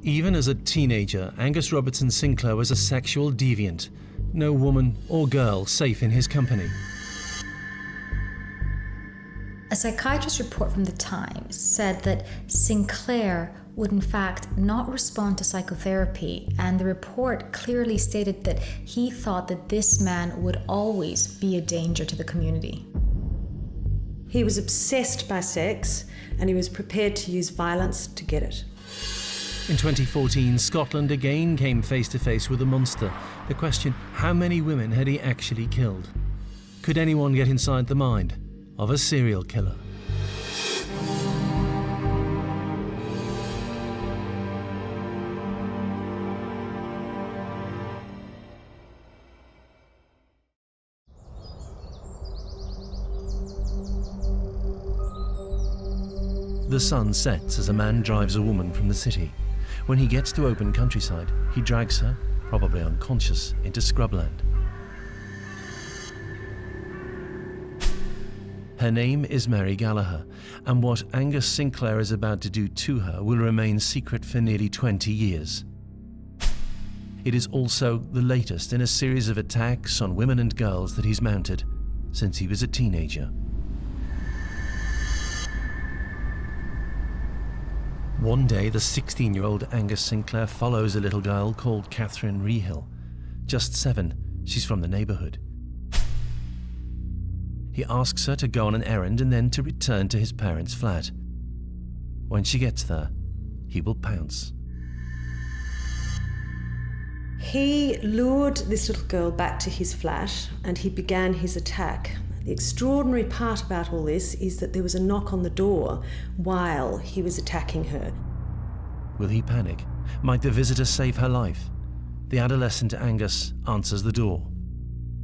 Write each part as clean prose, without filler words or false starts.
Even as a teenager, Angus Robertson Sinclair was a sexual deviant. No woman or girl safe in his company. A psychiatrist report from the Times said that Sinclair would in fact not respond to psychotherapy, and the report clearly stated that he thought that this man would always be a danger to the community. He was obsessed by sex, and he was prepared to use violence to get it. In 2014, Scotland again came face to face with a monster. The question, how many women had he actually killed? Could anyone get inside the mind of a serial killer? The sun sets as a man drives a woman from the city. When he gets to open countryside, he drags her, probably unconscious, into scrubland. Her name is Mary Gallagher, and what Angus Sinclair is about to do to her will remain secret for nearly 20 years. It is also the latest in a series of attacks on women and girls that he's mounted since he was a teenager. One day, the 16-year-old Angus Sinclair follows a little girl called Catherine Reilly. Just 7, she's from the neighbourhood. He asks her to go on an errand and then to return to his parents' flat. When she gets there, he will pounce. He lured this little girl back to his flat and he began his attack. The extraordinary part about all this is that there was a knock on the door while he was attacking her. Will he panic? Might the visitor save her life? The adolescent Angus answers the door.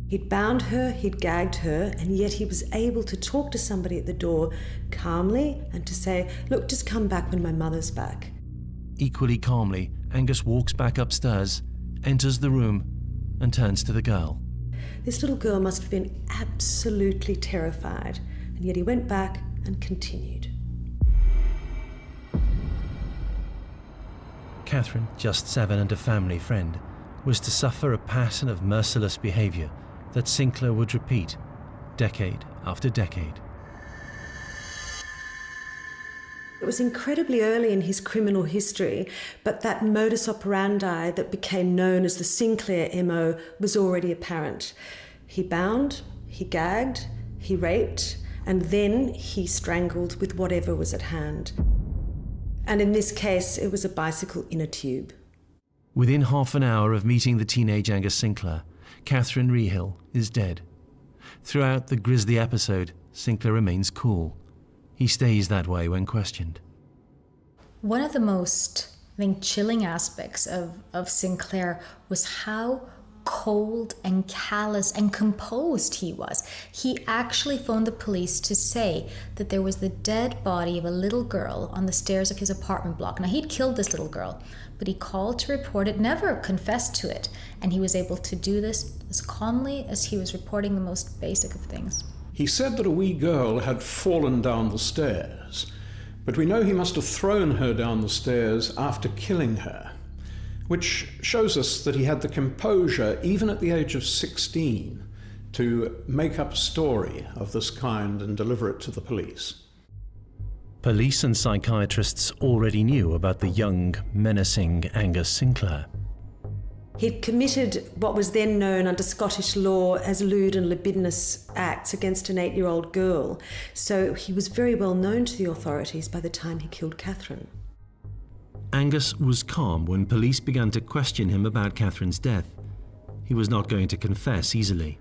He'd bound her, he'd gagged her, and yet he was able to talk to somebody at the door calmly and to say, "Look, just come back when my mother's back." Equally calmly, Angus walks back upstairs, enters the room, and turns to the girl. This little girl must have been absolutely terrified, and yet he went back and continued. Catherine, just 7 and a family friend, was to suffer a pattern of merciless behaviour that Sinclair would repeat, decade after decade. It was incredibly early in his criminal history, but that modus operandi that became known as the Sinclair MO was already apparent. He bound, he gagged, he raped, and then he strangled with whatever was at hand. And in this case, it was a bicycle in a tube. Within half an hour of meeting the teenage Angus Sinclair, Catherine Reilly is dead. Throughout the grisly episode, Sinclair remains cool. He stays that way when questioned. One of the most, I think, chilling aspects of Sinclair was how cold and callous and composed he was. He actually phoned the police to say that there was the dead body of a little girl on the stairs of his apartment block. Now, he'd killed this little girl, but he called to report it, never confessed to it, and he was able to do this as calmly as he was reporting the most basic of things. He said that a wee girl had fallen down the stairs, but we know he must have thrown her down the stairs after killing her, which shows us that he had the composure, even at the age of 16, to make up a story of this kind and deliver it to the police. Police and psychiatrists already knew about the young, menacing Angus Sinclair. He'd committed what was then known under Scottish law as lewd and libidinous acts against an 8-year-old girl, so he was very well known to the authorities by the time he killed Catherine. Angus was calm when police began to question him about Catherine's death. He was not going to confess easily.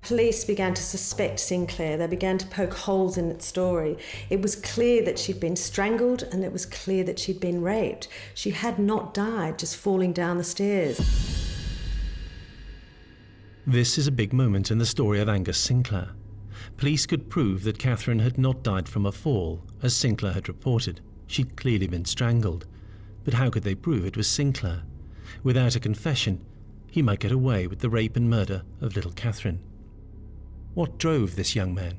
Police began to suspect Sinclair. They began to poke holes in its story. It was clear that she'd been strangled, and it was clear that she'd been raped. She had not died just falling down the stairs. This is a big moment in the story of Angus Sinclair. Police could prove that Catherine had not died from a fall, as Sinclair had reported. She'd clearly been strangled. But how could they prove it was Sinclair? Without a confession, he might get away with the rape and murder of little Catherine. What drove this young man?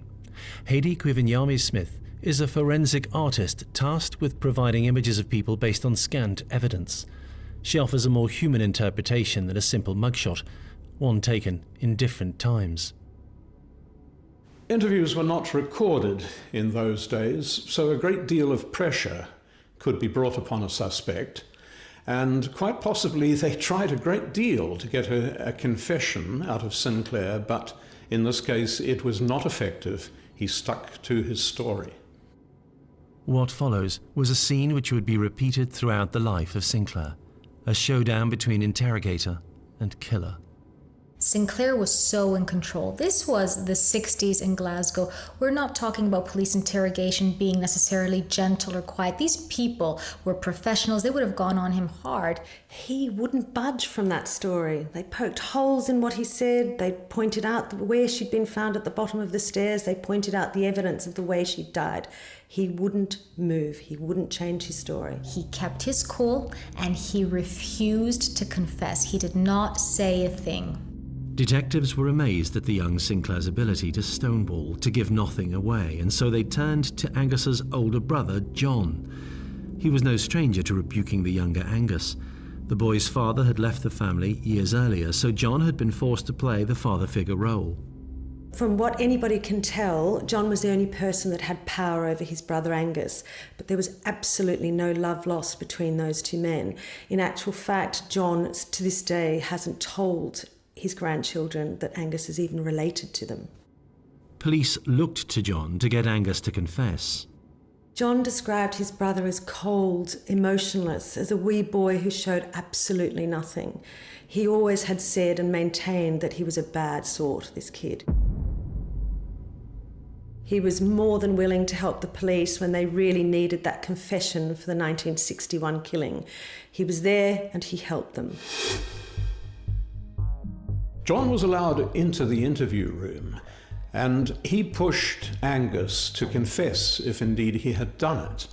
Hayley Quivinyami Smith is a forensic artist tasked with providing images of people based on scanned evidence. She offers a more human interpretation than a simple mugshot, one taken in different times. Interviews were not recorded in those days, so a great deal of pressure could be brought upon a suspect, and quite possibly they tried a great deal to get a confession out of Sinclair, but in this case it was not effective. He stuck to his story. What follows was a scene which would be repeated throughout the life of Sinclair, a showdown between interrogator and killer. Sinclair was so in control. This was the 60s in Glasgow. We're not talking about police interrogation being necessarily gentle or quiet. These people were professionals. They would have gone on him hard. He wouldn't budge from that story. They poked holes in what he said. They pointed out where she'd been found at the bottom of the stairs. They pointed out the evidence of the way she died. He wouldn't move. He wouldn't change his story. He kept his cool and he refused to confess. He did not say a thing. Detectives were amazed at the young Sinclair's ability to stonewall, to give nothing away, and so they turned to Angus's older brother, John. He was no stranger to rebuking the younger Angus. The boy's father had left the family years earlier, so John had been forced to play the father figure role. From what anybody can tell, John was the only person that had power over his brother Angus, but there was absolutely no love lost between those two men. In actual fact, John, to this day, hasn't told his grandchildren that Angus is even related to them. Police looked to John to get Angus to confess. John described his brother as cold, emotionless, as a wee boy who showed absolutely nothing. He always had said and maintained that he was a bad sort, this kid. He was more than willing to help the police when they really needed that confession for the 1961 killing. He was there and he helped them. John was allowed into the interview room, and he pushed Angus to confess if indeed he had done it.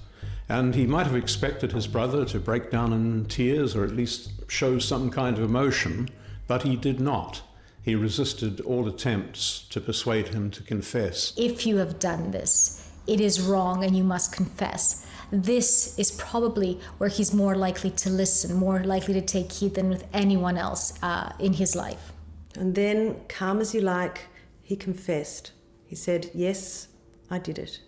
And he might have expected his brother to break down in tears or at least show some kind of emotion, but he did not. He resisted all attempts to persuade him to confess. If you have done this, it is wrong and you must confess. This is probably where he's more likely to listen, more likely to take heed than with anyone else in his life. And then, calm as you like, he confessed. He said, "Yes, I did it."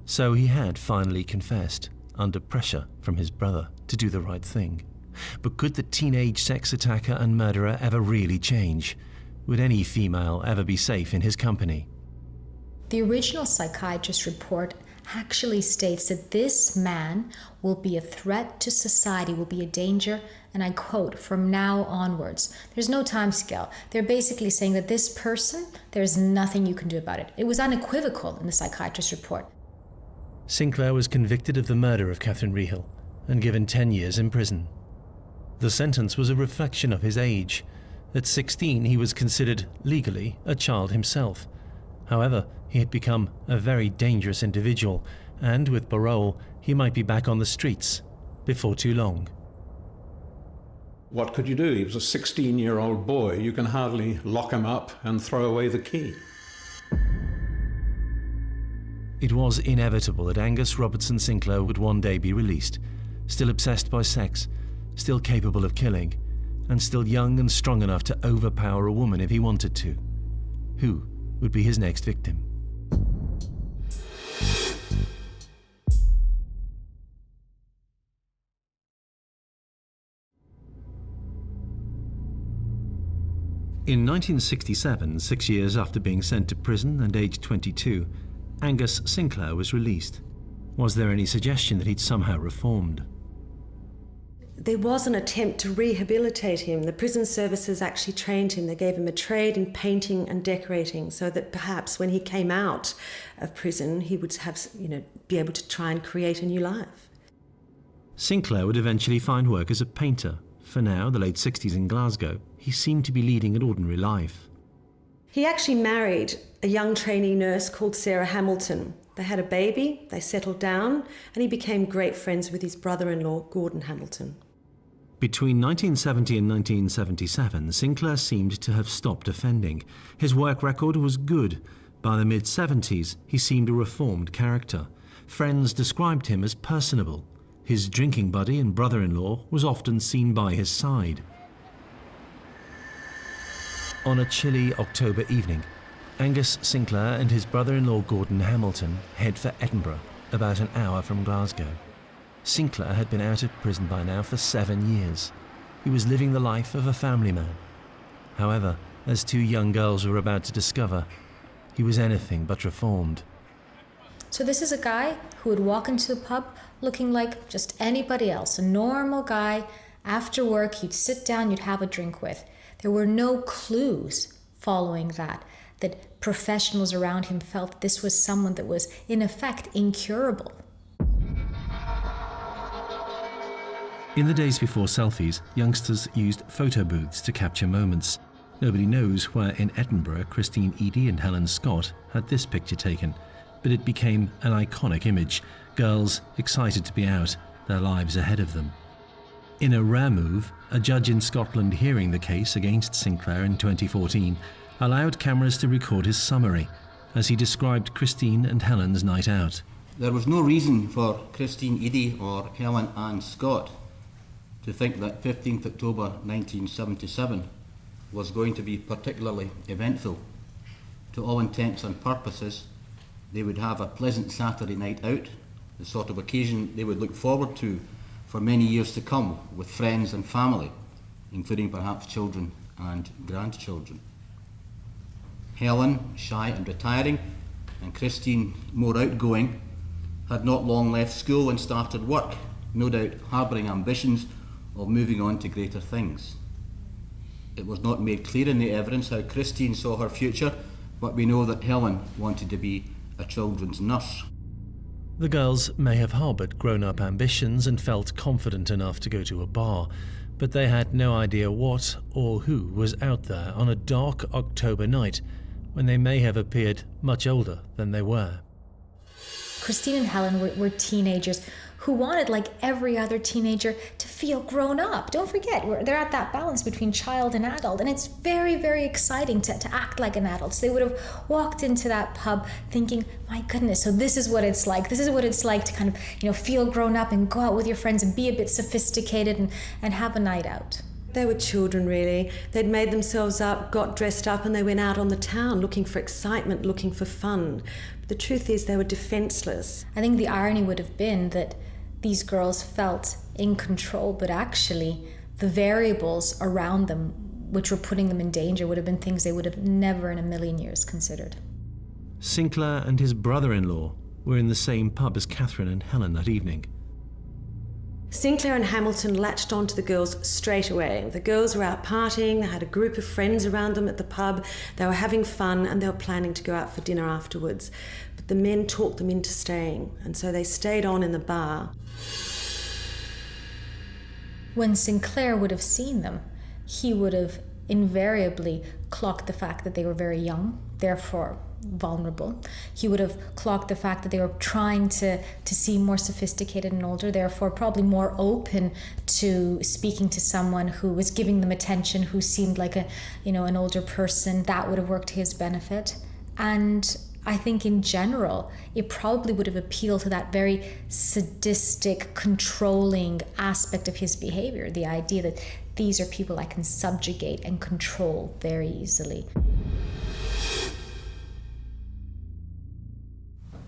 So he had finally confessed, under pressure from his brother, to do the right thing. But could the teenage sex attacker and murderer ever really change? Would any female ever be safe in his company? The original psychiatrist report actually states that this man will be a threat to society, will be a danger, and I quote, from now onwards. There's no time scale. They're basically saying that this person, there's nothing you can do about it. It was unequivocal in the psychiatrist report. Sinclair was convicted of the murder of Catherine Reilly and given 10 years in prison. The sentence was a reflection of his age. At 16, he was considered legally a child himself. However, he had become a very dangerous individual, and with parole, he might be back on the streets before too long. What could you do? He was a 16-year-old boy. You can hardly lock him up and throw away the key. It was inevitable that Angus Robertson Sinclair would one day be released, still obsessed by sex, still capable of killing, and still young and strong enough to overpower a woman if he wanted to. Who would be his next victim? In 1967, 6 years after being sent to prison and aged 22, Angus Sinclair was released. Was there any suggestion that he'd somehow reformed? There was an attempt to rehabilitate him. The prison services actually trained him. They gave him a trade in painting and decorating so that perhaps when he came out of prison, he would have, be able to try and create a new life. Sinclair would eventually find work as a painter. For now, the late 60s in Glasgow, he seemed to be leading an ordinary life. He actually married a young trainee nurse called Sarah Hamilton. They had a baby, they settled down, and he became great friends with his brother-in-law, Gordon Hamilton. Between 1970 and 1977, Sinclair seemed to have stopped offending. His work record was good. By the mid-70s, he seemed a reformed character. Friends described him as personable. His drinking buddy and brother-in-law was often seen by his side. On a chilly October evening, Angus Sinclair and his brother-in-law Gordon Hamilton head for Edinburgh, about an hour from Glasgow. Sinclair had been out of prison by now for 7 years. He was living the life of a family man. However, as two young girls were about to discover, he was anything but reformed. So this is a guy who would walk into a pub looking like just anybody else, a normal guy. After work, you'd sit down, you'd have a drink with. There were no clues following that professionals around him felt this was someone that was, in effect, incurable. In the days before selfies, youngsters used photo booths to capture moments. Nobody knows where in Edinburgh Christine Eady and Helen Scott had this picture taken, but it became an iconic image. Girls excited to be out, their lives ahead of them. In a rare move, a judge in Scotland hearing the case against Sinclair in 2014 allowed cameras to record his summary as he described Christine and Helen's night out. There was no reason for Christine Eady or Helen Ann Scott to think that 15th October 1977 was going to be particularly eventful. To all intents and purposes, they would have a pleasant Saturday night out, the sort of occasion they would look forward to for many years to come with friends and family, including perhaps children and grandchildren. Helen, shy and retiring, and Christine, more outgoing, had not long left school and started work, no doubt harbouring ambitions of moving on to greater things. It was not made clear in the evidence how Christine saw her future, but we know that Helen wanted to be a children's nurse. The girls may have harboured grown-up ambitions and felt confident enough to go to a bar, but they had no idea what or who was out there on a dark October night when they may have appeared much older than they were. Christine and Helen were teenagers who wanted, like every other teenager, to feel grown up. Don't forget, they're at that balance between child and adult, and it's very, very exciting to act like an adult. So they would have walked into that pub thinking, my goodness, so this is what it's like. This is what it's like to kind of, feel grown up and go out with your friends and be a bit sophisticated and have a night out. They were children, really. They'd made themselves up, got dressed up, and they went out on the town looking for excitement, looking for fun. But the truth is they were defenceless. I think the irony would have been that these girls felt in control, but actually the variables around them which were putting them in danger would have been things they would have never in a million years considered. Sinclair and his brother-in-law were in the same pub as Catherine and Helen that evening. Sinclair and Hamilton latched onto the girls straight away. The girls were out partying, they had a group of friends around them at the pub, they were having fun and they were planning to go out for dinner afterwards. But the men talked them into staying, and so they stayed on in the bar. When Sinclair would have seen them, he would have invariably clocked the fact that they were very young, therefore vulnerable. He would have clocked the fact that they were trying to seem more sophisticated and older, therefore probably more open to speaking to someone who was giving them attention, who seemed like an older person. That would have worked to his benefit. And I think in general, it probably would have appealed to that very sadistic, controlling aspect of his behavior, the idea that these are people I can subjugate and control very easily.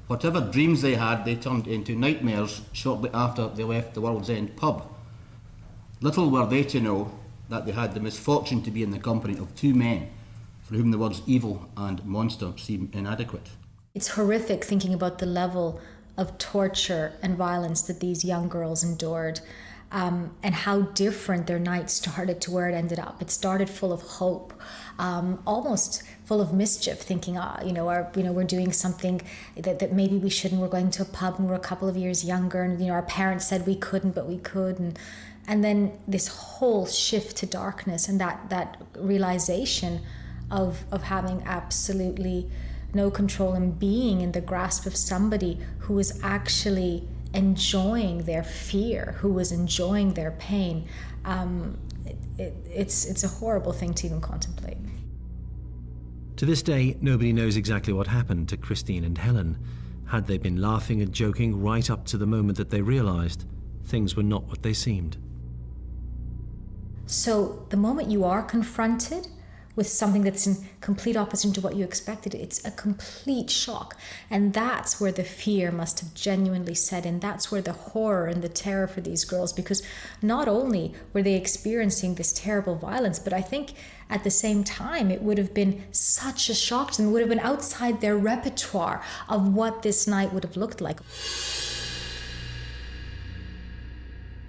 Whatever dreams they had, they turned into nightmares shortly after they left the World's End pub. Little were they to know that they had the misfortune to be in the company of two men for whom the words evil and monster seem inadequate. It's horrific thinking about the level of torture and violence that these young girls endured, and how different their night started to where it ended up. It started full of hope, almost full of mischief, thinking, we're doing something that maybe we shouldn't. We're going to a pub and we're a couple of years younger, and our parents said we couldn't, but we could, and then this whole shift to darkness and that realization of having absolutely no control and being in the grasp of somebody who was actually enjoying their fear, who was enjoying their pain. It's a horrible thing to even contemplate. To this day, nobody knows exactly what happened to Christine and Helen. Had they been laughing and joking right up to the moment that they realized things were not what they seemed? So the moment you are confronted with something that's in complete opposite to what you expected, it's a complete shock. And that's where the fear must have genuinely set in. That's where the horror and the terror for these girls, because not only were they experiencing this terrible violence, but I think at the same time, it would have been such a shock to them. It would have been outside their repertoire of what this night would have looked like.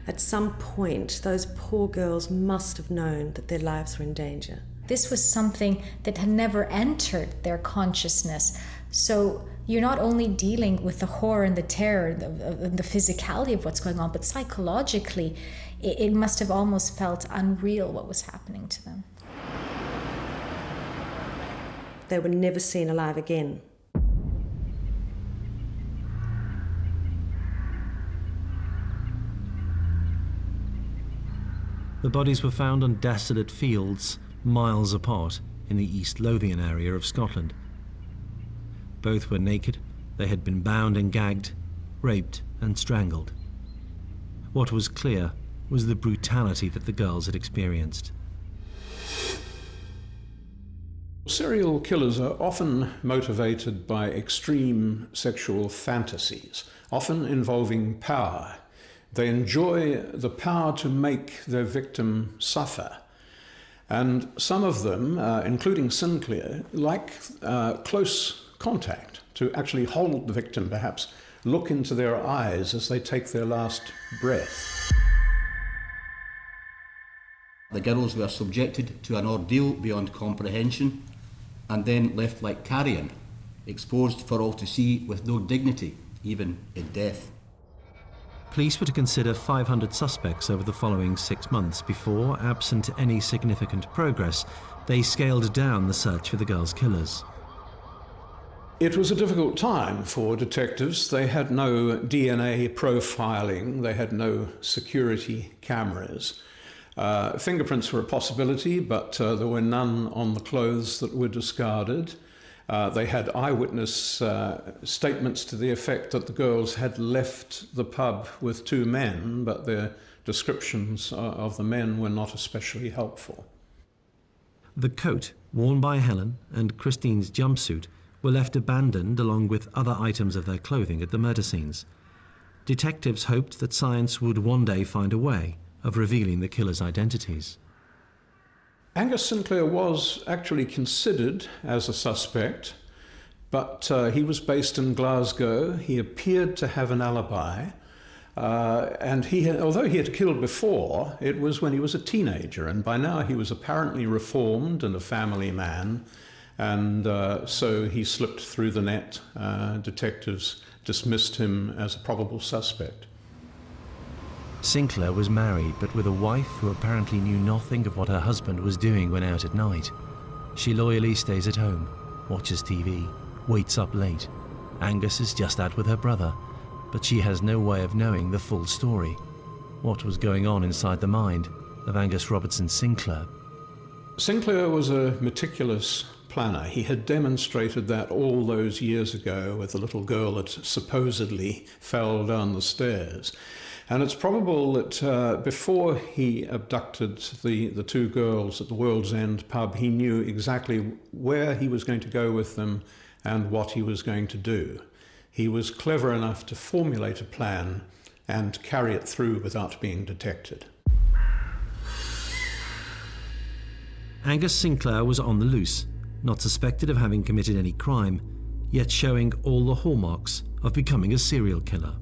At some point, those poor girls must have known that their lives were in danger. This was something that had never entered their consciousness. So you're not only dealing with the horror and the terror and the physicality of what's going on, but psychologically, it must have almost felt unreal what was happening to them. They were never seen alive again. The bodies were found on desolate fields, miles apart, in the East Lothian area of Scotland. Both were naked. They had been bound and gagged, raped and strangled. What was clear was the brutality that the girls had experienced. Serial killers are often motivated by extreme sexual fantasies, often involving power. They enjoy the power to make their victim suffer. And some of them, including Sinclair, like close contact, to actually hold the victim, perhaps look into their eyes as they take their last breath. The girls were subjected to an ordeal beyond comprehension and then left like carrion, exposed for all to see with no dignity, even in death. Police were to consider 500 suspects over the following 6 months before, absent any significant progress, they scaled down the search for the girls' killers. It was a difficult time for detectives. They had no DNA profiling, they had no security cameras. Fingerprints were a possibility, but there were none on the clothes that were discarded. They had eyewitness statements to the effect that the girls had left the pub with 2 men, but their descriptions of the men were not especially helpful. The coat worn by Helen and Christine's jumpsuit were left abandoned along with other items of their clothing at the murder scenes. Detectives hoped that science would one day find a way of revealing the killers' identities. Angus Sinclair was actually considered as a suspect, but he was based in Glasgow. He appeared to have an alibi, and although he had killed before, it was when he was a teenager, and by now he was apparently reformed and a family man, and so he slipped through the net. Detectives dismissed him as a probable suspect. Sinclair was married, but with a wife who apparently knew nothing of what her husband was doing when out at night. She loyally stays at home, watches TV, waits up late. Angus is just out with her brother, but she has no way of knowing the full story. What was going on inside the mind of Angus Robertson Sinclair? Sinclair was a meticulous planner. He had demonstrated that all those years ago with the little girl that supposedly fell down the stairs. And it's probable that before he abducted the 2 girls at the World's End pub, he knew exactly where he was going to go with them and what he was going to do. He was clever enough to formulate a plan and carry it through without being detected. Angus Sinclair was on the loose, not suspected of having committed any crime, yet showing all the hallmarks of becoming a serial killer.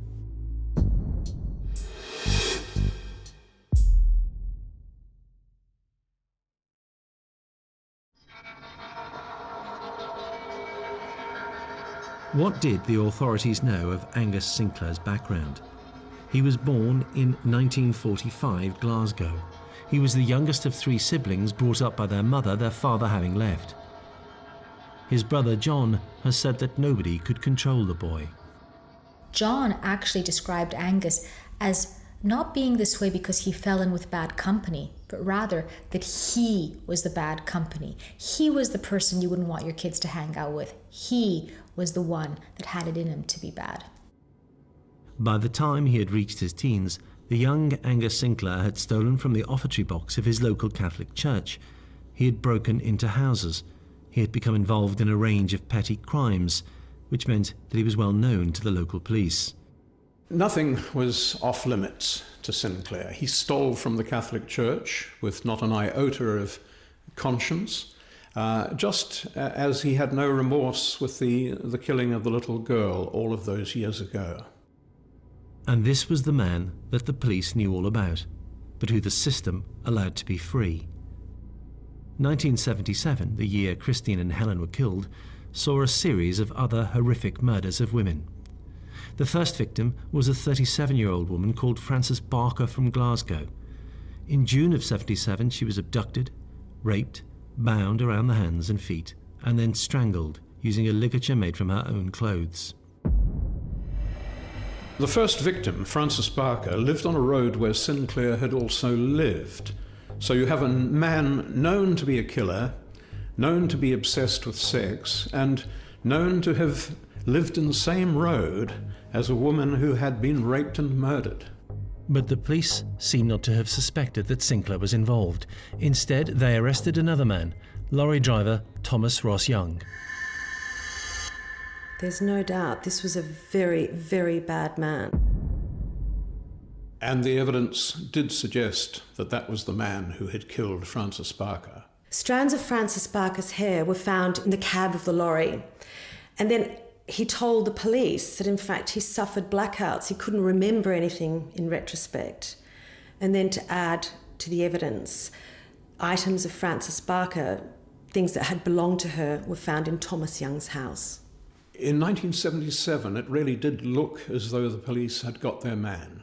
What did the authorities know of Angus Sinclair's background? He was born in 1945 Glasgow. He was the youngest of 3 siblings brought up by their mother, their father having left. His brother John has said that nobody could control the boy. John actually described Angus as not being this way because he fell in with bad company, but rather that he was the bad company. He was the person you wouldn't want your kids to hang out with. He was the one that had it in him to be bad. By the time he had reached his teens, the young Angus Sinclair had stolen from the offertory box of his local Catholic church. He had broken into houses. He had become involved in a range of petty crimes, which meant that he was well known to the local police. Nothing was off limits to Sinclair. He stole from the Catholic Church with not an iota of conscience, just as he had no remorse with the killing of the little girl all of those years ago. And this was the man that the police knew all about, but who the system allowed to be free. 1977, the year Christine and Helen were killed, saw a series of other horrific murders of women. The first victim was a 37-year-old woman called Frances Barker from Glasgow. In June of 77, she was abducted, raped, bound around the hands and feet, and then strangled using a ligature made from her own clothes. The first victim, Frances Barker, lived on a road where Sinclair had also lived. So you have a man known to be a killer, known to be obsessed with sex, and known to have lived in the same road as a woman who had been raped and murdered. But the police seem not to have suspected that Sinclair was involved. Instead, they arrested another man, lorry driver Thomas Ross Young. There's no doubt this was a very, very bad man. And the evidence did suggest that that was the man who had killed Frances Barker. Strands of Frances Barker's hair were found in the cab of the lorry. And then he told the police that in fact he suffered blackouts. He couldn't remember anything in retrospect. And then to add to the evidence, items of Frances Barker, things that had belonged to her, were found in Thomas Young's house. In 1977, it really did look as though the police had got their man.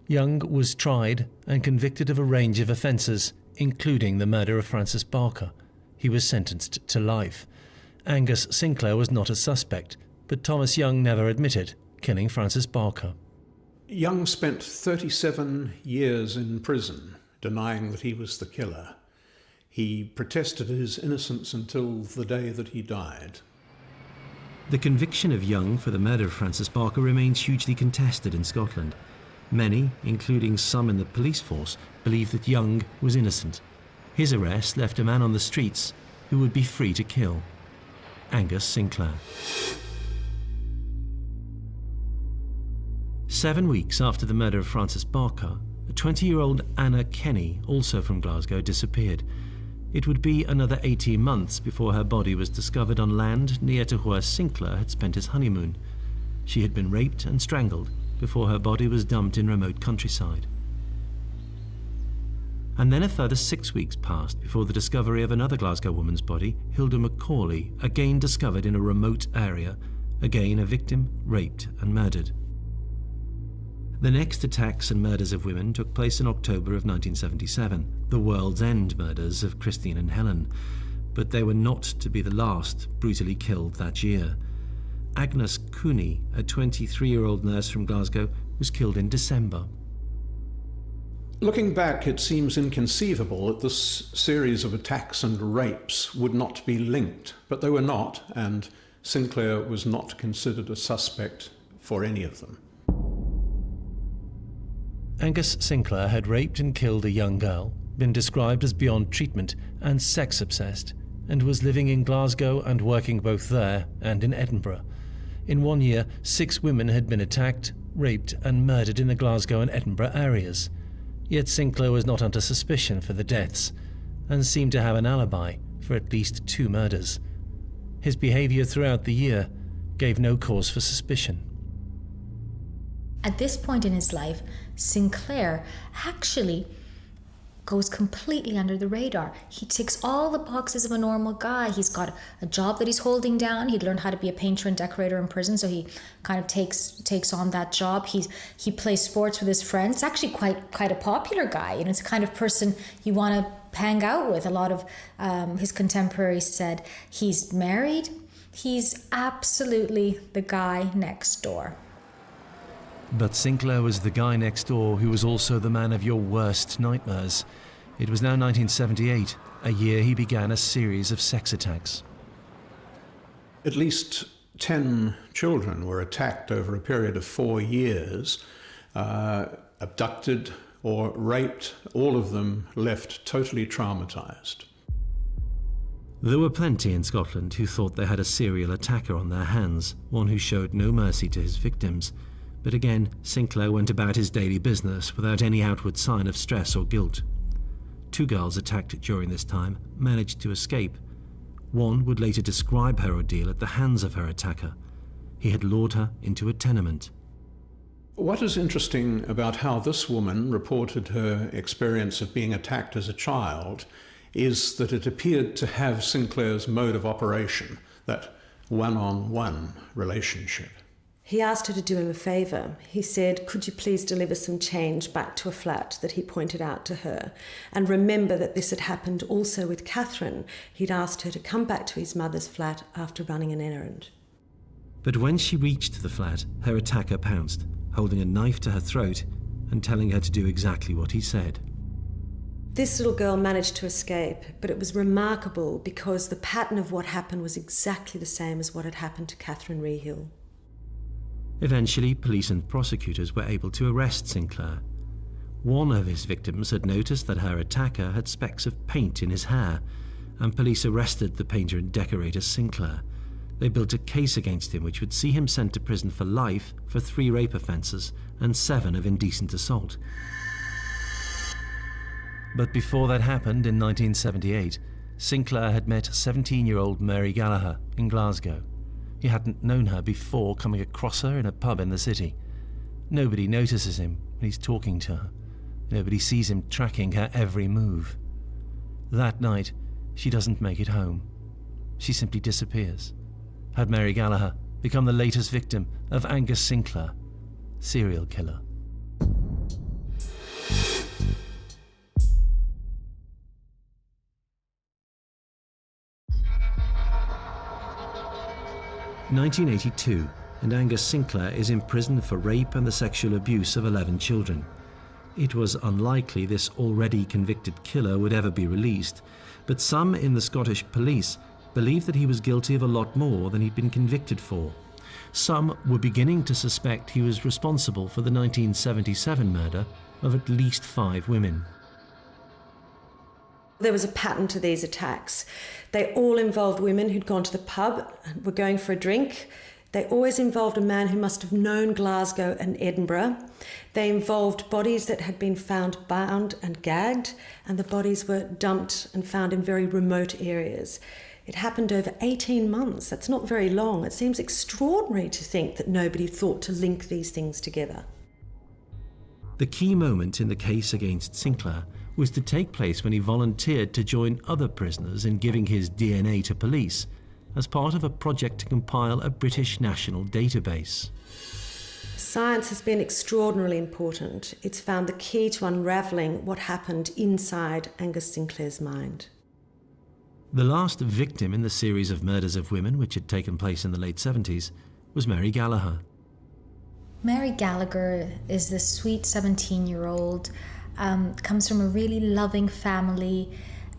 Young was tried and convicted of a range of offences, including the murder of Frances Barker. He was sentenced to life. Angus Sinclair was not a suspect, but Thomas Young never admitted killing Frances Barker. Young spent 37 years in prison, denying that he was the killer. He protested his innocence until the day that he died. The conviction of Young for the murder of Frances Barker remains hugely contested in Scotland. Many, including some in the police force, believe that Young was innocent. His arrest left a man on the streets who would be free to kill. Angus Sinclair. 7 weeks after the murder of Frances Barker, a 20-year-old Anna Kenny, also from Glasgow, disappeared. It would be another 18 months before her body was discovered on land near to where Sinclair had spent his honeymoon. She had been raped and strangled before her body was dumped in remote countryside. And then a further 6 weeks passed before the discovery of another Glasgow woman's body, Hilda Macaulay, again discovered in a remote area, again a victim raped and murdered. The next attacks and murders of women took place in October of 1977, the World's End murders of Christine and Helen, but they were not to be the last brutally killed that year. Agnes Cooney, a 23-year-old nurse from Glasgow, was killed in December. Looking back, it seems inconceivable that this series of attacks and rapes would not be linked, but they were not, and Sinclair was not considered a suspect for any of them. Angus Sinclair had raped and killed a young girl, been described as beyond treatment and sex-obsessed, and was living in Glasgow and working both there and in Edinburgh. In 1 year, 6 women had been attacked, raped and murdered in the Glasgow and Edinburgh areas. Yet Sinclair was not under suspicion for the deaths, and seemed to have an alibi for at least 2 murders. His behaviour throughout the year gave no cause for suspicion. At this point in his life, Sinclair actually goes completely under the radar. He ticks all the boxes of a normal guy. He's got a job that he's holding down. He'd learned how to be a painter and decorator in prison, so he kind of takes on that job. He plays sports with his friends. It's actually quite a popular guy. You know, it's the kind of person you want to hang out with. A lot of his contemporaries said he's married. He's absolutely the guy next door. But Sinclair was the guy next door who was also the man of your worst nightmares. It was now 1978, a year he began a series of sex attacks. At least 10 children were attacked over a period of 4 years, abducted or raped, all of them left totally traumatized. There were plenty in Scotland who thought they had a serial attacker on their hands, one who showed no mercy to his victims. But again, Sinclair went about his daily business without any outward sign of stress or guilt. 2 girls attacked during this time managed to escape. One would later describe her ordeal at the hands of her attacker. He had lured her into a tenement. What is interesting about how this woman reported her experience of being attacked as a child is that it appeared to have Sinclair's mode of operation, that one-on-one relationship. He asked her to do him a favour. He said, could you please deliver some change back to a flat that he pointed out to her? And remember that this had happened also with Catherine. He'd asked her to come back to his mother's flat after running an errand. But when she reached the flat, her attacker pounced, holding a knife to her throat and telling her to do exactly what he said. This little girl managed to escape, but it was remarkable because the pattern of what happened was exactly the same as what had happened to Catherine Reilly. Eventually, police and prosecutors were able to arrest Sinclair. One of his victims had noticed that her attacker had specks of paint in his hair, and police arrested the painter and decorator Sinclair. They built a case against him which would see him sent to prison for life for 3 rape offences and 7 of indecent assault. But before that happened in 1978, Sinclair had met 17-year-old Mary Gallagher in Glasgow. He hadn't known her before coming across her in a pub in the city. Nobody notices him when he's talking to her. Nobody sees him tracking her every move. That night, she doesn't make it home. She simply disappears. Had Mary Gallagher become the latest victim of Angus Sinclair, serial killer? (1982), and Angus Sinclair is imprisoned for rape and the sexual abuse of 11 children. It was unlikely this already convicted killer would ever be released, but some in the Scottish police believed that he was guilty of a lot more than he'd been convicted for. Some were beginning to suspect he was responsible for the 1977 murder of at least 5 women. There was a pattern to these attacks. They all involved women who'd gone to the pub and were going for a drink. They always involved a man who must have known Glasgow and Edinburgh. They involved bodies that had been found bound and gagged, and the bodies were dumped and found in very remote areas. It happened over 18 months. That's not very long. It seems extraordinary to think that nobody thought to link these things together. The key moment in the case against Sinclair was to take place when he volunteered to join other prisoners in giving his DNA to police as part of a project to compile a British national database. Science has been extraordinarily important. It's found the key to unravelling what happened inside Angus Sinclair's mind. The last victim in the series of murders of women which had taken place in the late 70s was Mary Gallagher. Mary Gallagher is this sweet 17-year-old, comes from a really loving family,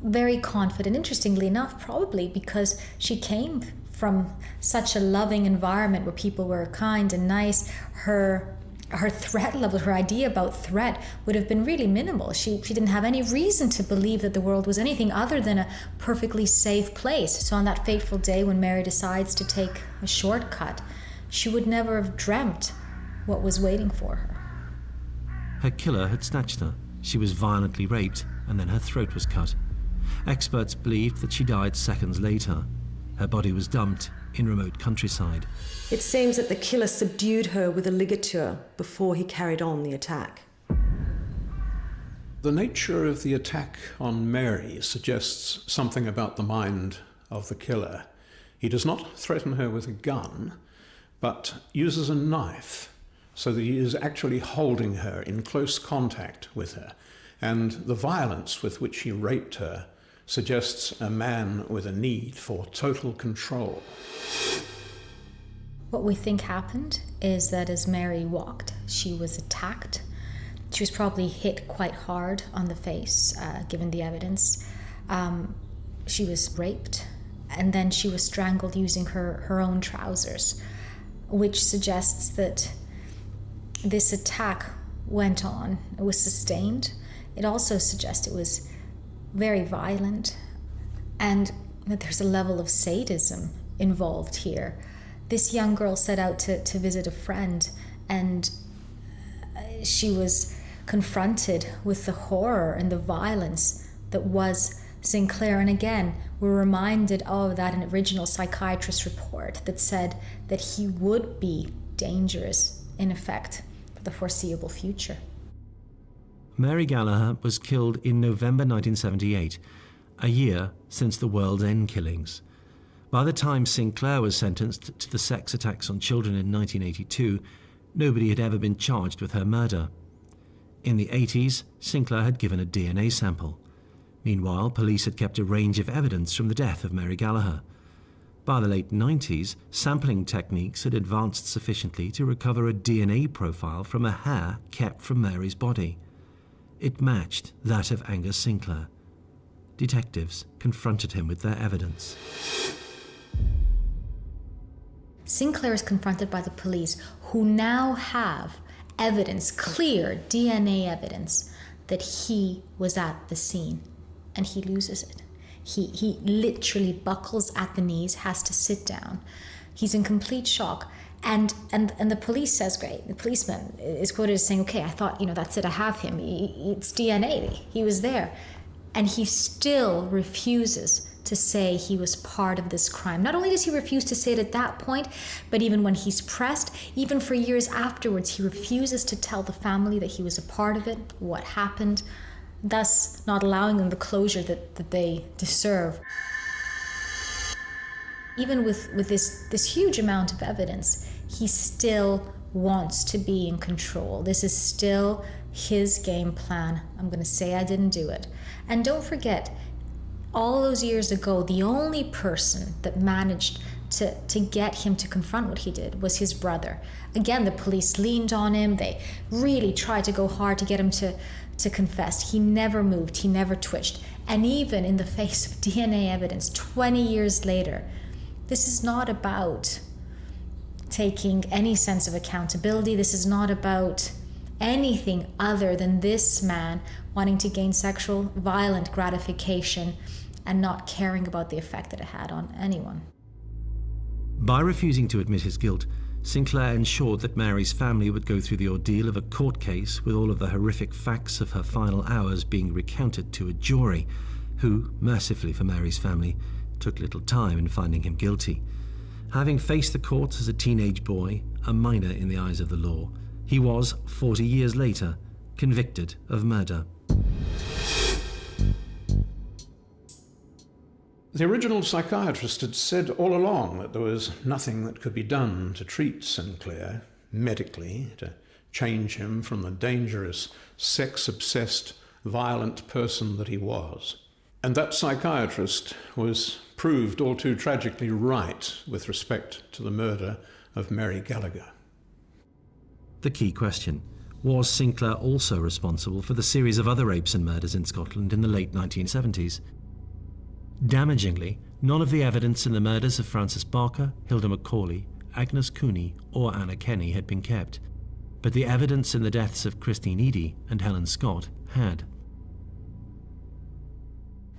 very confident, interestingly enough, probably because she came from such a loving environment where people were kind and nice. Her threat level, her idea about threat would have been really minimal. She didn't have any reason to believe that the world was anything other than a perfectly safe place. So on that fateful day when Mary decides to take a shortcut, she would never have dreamt what was waiting for her. Her killer had snatched her. She was violently raped, and then her throat was cut. Experts believed that she died seconds later. Her body was dumped in remote countryside. It seems that the killer subdued her with a ligature before he carried on the attack. The nature of the attack on Mary suggests something about the mind of the killer. He does not threaten her with a gun, but uses a knife, so that he is actually holding her in close contact with her. And the violence with which he raped her suggests a man with a need for total control. What we think happened is that as Mary walked, she was attacked. She was probably hit quite hard on the face, given the evidence. She was raped, and then she was strangled using her own trousers, which suggests that this attack went on. It was sustained. It also suggests it was very violent, and that there's a level of sadism involved here. This young girl set out to visit a friend, and she was confronted with the horror and the violence that was Sinclair. And again, we're reminded of that original psychiatrist report that said that he would be dangerous, in effect, for the foreseeable future. Mary Gallagher was killed in November 1978, a year since the World's End killings. By the time Sinclair was sentenced to the sex attacks on children in 1982, nobody had ever been charged with her murder. In the 80s, Sinclair had given a DNA sample. Meanwhile, police had kept a range of evidence from the death of Mary Gallagher. By the late 90s, sampling techniques had advanced sufficiently to recover a DNA profile from a hair kept from Mary's body. It matched that of Angus Sinclair. Detectives confronted him with their evidence. Sinclair is confronted by the police, who now have evidence, clear DNA evidence, that he was at the scene, and he loses it. He literally buckles at the knees, has to sit down. He's in complete shock. And the police says, great, the policeman is quoted as saying, okay, I thought, that's it, I have him. It's DNA, he was there. And he still refuses to say he was part of this crime. Not only does he refuse to say it at that point, but even when he's pressed, even for years afterwards, he refuses to tell the family that he was a part of it, what happened, thus not allowing them the closure that they deserve. Even with this huge amount of evidence, he still wants to be in control. This is still his game plan. I'm going to say I didn't do it. And don't forget, all those years ago, the only person that managed to get him to confront what he did was his brother. Again, the police leaned on him. They really tried to go hard to get him to confess. He never moved. He never twitched. And even in the face of DNA evidence 20 years later, this is not about taking any sense of accountability. This is not about anything other than this man wanting to gain sexual violent gratification and not caring about the effect that it had on anyone. By refusing to admit his guilt, Sinclair ensured that Mary's family would go through the ordeal of a court case with all of the horrific facts of her final hours being recounted to a jury, who, mercifully for Mary's family, took little time in finding him guilty. Having faced the courts as a teenage boy, a minor in the eyes of the law, he was, 40 years later, convicted of murder. The original psychiatrist had said all along that there was nothing that could be done to treat Sinclair medically, to change him from the dangerous, sex-obsessed, violent person that he was. And that psychiatrist was proved all too tragically right with respect to the murder of Mary Gallagher. The key question: was Sinclair also responsible for the series of other rapes and murders in Scotland in the late 1970s? Damagingly, none of the evidence in the murders of Francis Barker, Hilda Macaulay, Agnes Cooney or Anna Kenny had been kept, but the evidence in the deaths of Christine Eadie and Helen Scott had.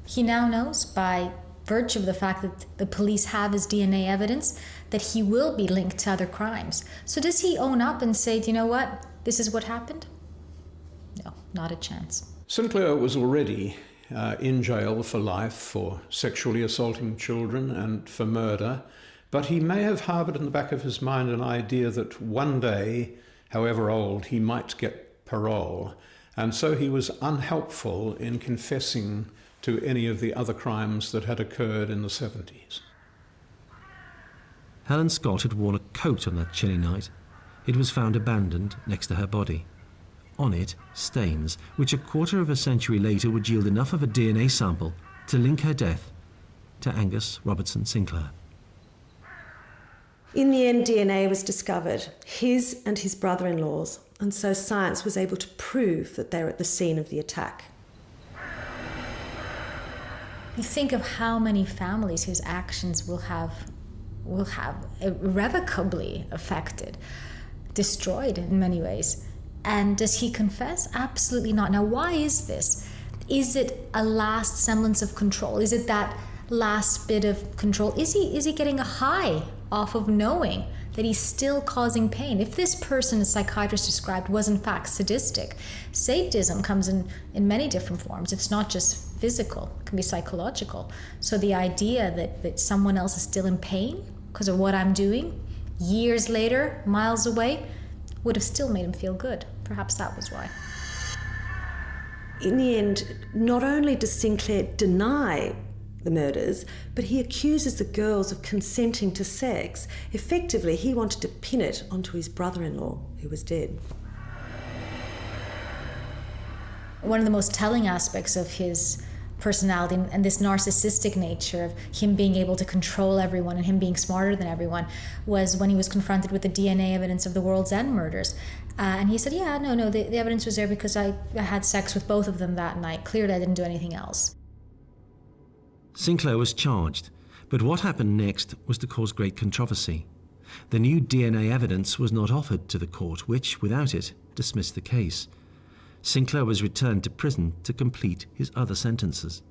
He now knows, by virtue of the fact that the police have his DNA evidence, that he will be linked to other crimes. So does he own up and say, do you know what, this is what happened? No, not a chance. Sinclair was already in jail for life for sexually assaulting children and for murder, but he may have harboured in the back of his mind an idea that one day, however old, he might get parole, and so he was unhelpful in confessing to any of the other crimes that had occurred in the 70s. Helen Scott had worn a coat on that chilly night. It was found abandoned next to her body. On it, stains, which a quarter of a century later would yield enough of a DNA sample to link her death to Angus Robertson Sinclair. In the end, DNA was discovered, his and his brother-in-law's, and so science was able to prove that they were at the scene of the attack. You think of how many families whose actions will have irrevocably affected, destroyed in many ways. And does he confess? Absolutely not. Now, why is this? Is it a last semblance of control? Is it that last bit of control? Is he getting a high off of knowing that he's still causing pain? If this person, as psychiatrists described, was in fact sadistic, sadism comes in many different forms. It's not just physical, it can be psychological. So the idea that someone else is still in pain because of what I'm doing, years later, miles away, would have still made him feel good. Perhaps that was why. In the end, not only does Sinclair deny the murders, but he accuses the girls of consenting to sex. Effectively, he wanted to pin it onto his brother-in-law, who was dead. One of the most telling aspects of his personality and this narcissistic nature of him being able to control everyone and him being smarter than everyone was when he was confronted with the DNA evidence of the World's End murders. And he said, the evidence was there because I had sex with both of them that night. Clearly, I didn't do anything else. Sinclair was charged, but what happened next was to cause great controversy. The new DNA evidence was not offered to the court, which, without it, dismissed the case. Sinclair was returned to prison to complete his other sentences.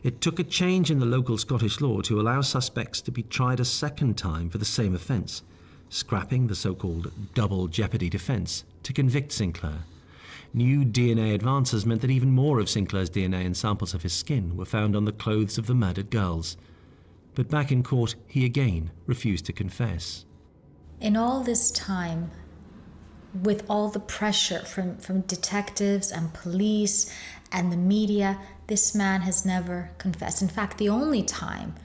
It took a change in the local Scottish law to allow suspects to be tried a second time for the same offence, scrapping the so-called double jeopardy defence to convict Sinclair. New DNA advances meant that even more of Sinclair's DNA and samples of his skin were found on the clothes of the murdered girls. But back in court, he again refused to confess. In all this time, with all the pressure from detectives and police and the media, this man has never confessed. In fact, the only time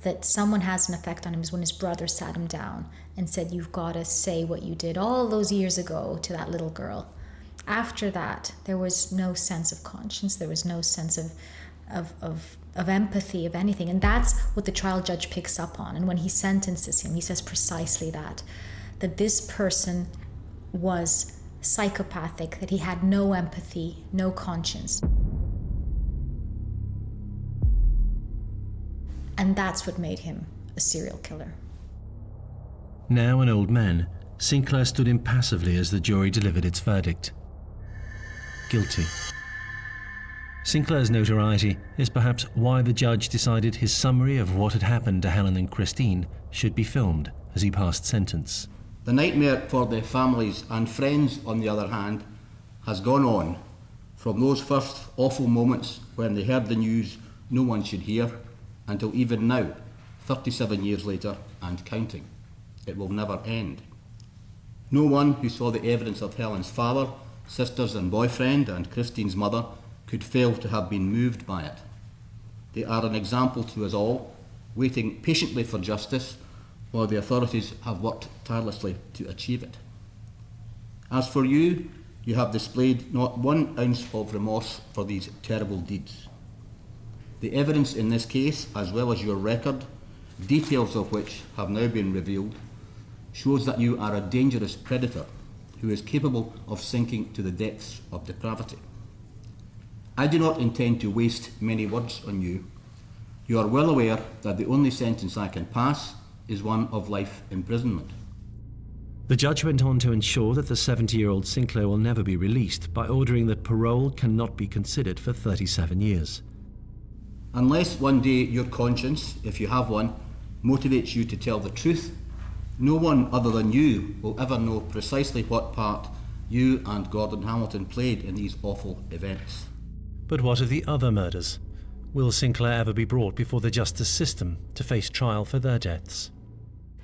that someone has an effect on him is when his brother sat him down and said, "You've got to say what you did all those years ago to that little girl." After that, there was no sense of conscience. There was no sense of empathy, of anything. And that's what the trial judge picks up on. And when he sentences him, he says precisely that this person was psychopathic, that he had no empathy, no conscience. And that's what made him a serial killer. Now an old man, Sinclair stood impassively as the jury delivered its verdict. Guilty. Sinclair's notoriety is perhaps why the judge decided his summary of what had happened to Helen and Christine should be filmed as he passed sentence. The nightmare for the families and friends, on the other hand, has gone on from those first awful moments when they heard the news no one should hear, until even now, 37 years later and counting. It will never end. No one who saw the evidence of Helen's father, sisters and boyfriend and Christine's mother could fail to have been moved by it. They are an example to us all, waiting patiently for justice while the authorities have worked tirelessly to achieve it. As for you, you have displayed not 1 ounce of remorse for these terrible deeds. The evidence in this case, as well as your record, details of which have now been revealed, shows that you are a dangerous predator who is capable of sinking to the depths of depravity. I do not intend to waste many words on you. You are well aware that the only sentence I can pass is one of life imprisonment. The judge went on to ensure that the 70-year-old Sinclair will never be released by ordering that parole cannot be considered for 37 years. Unless one day your conscience, if you have one, motivates you to tell the truth, no one other than you will ever know precisely what part you and Gordon Hamilton played in these awful events. But what of the other murders? Will Sinclair ever be brought before the justice system to face trial for their deaths?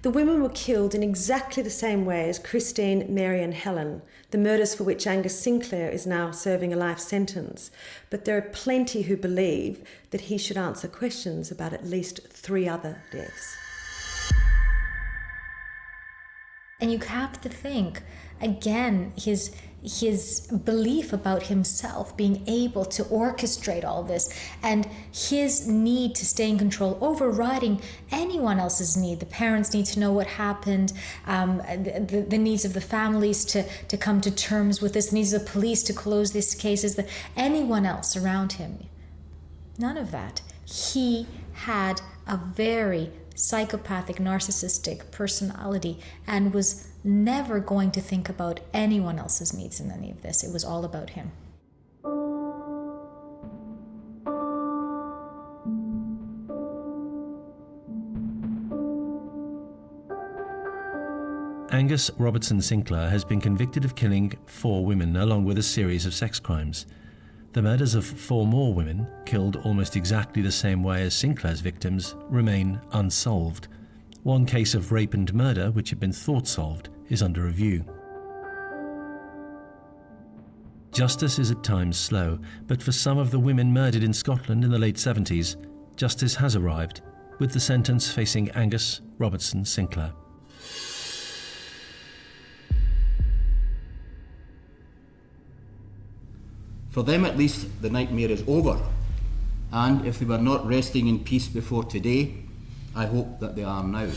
The women were killed in exactly the same way as Christine, Mary and Helen, the murders for which Angus Sinclair is now serving a life sentence. But there are plenty who believe that he should answer questions about at least 3 other deaths. And you have to think, again, his belief about himself, being able to orchestrate all this, and his need to stay in control, overriding anyone else's need. The parents need to know what happened, the needs of the families to come to terms with this, the needs of the police to close these cases, anyone else around him. None of that. He had a very psychopathic, narcissistic personality and was never going to think about anyone else's needs in any of this. It was all about him. Angus Robertson Sinclair has been convicted of killing 4 women along with a series of sex crimes. The murders of 4 more women, killed almost exactly the same way as Sinclair's victims, remain unsolved. One case of rape and murder, which had been thought solved, is under review. Justice is at times slow, but for some of the women murdered in Scotland in the late 70s, justice has arrived, with the sentence facing Angus Robertson Sinclair. For them at least, the nightmare is over, and if they were not resting in peace before today, I hope that they are now.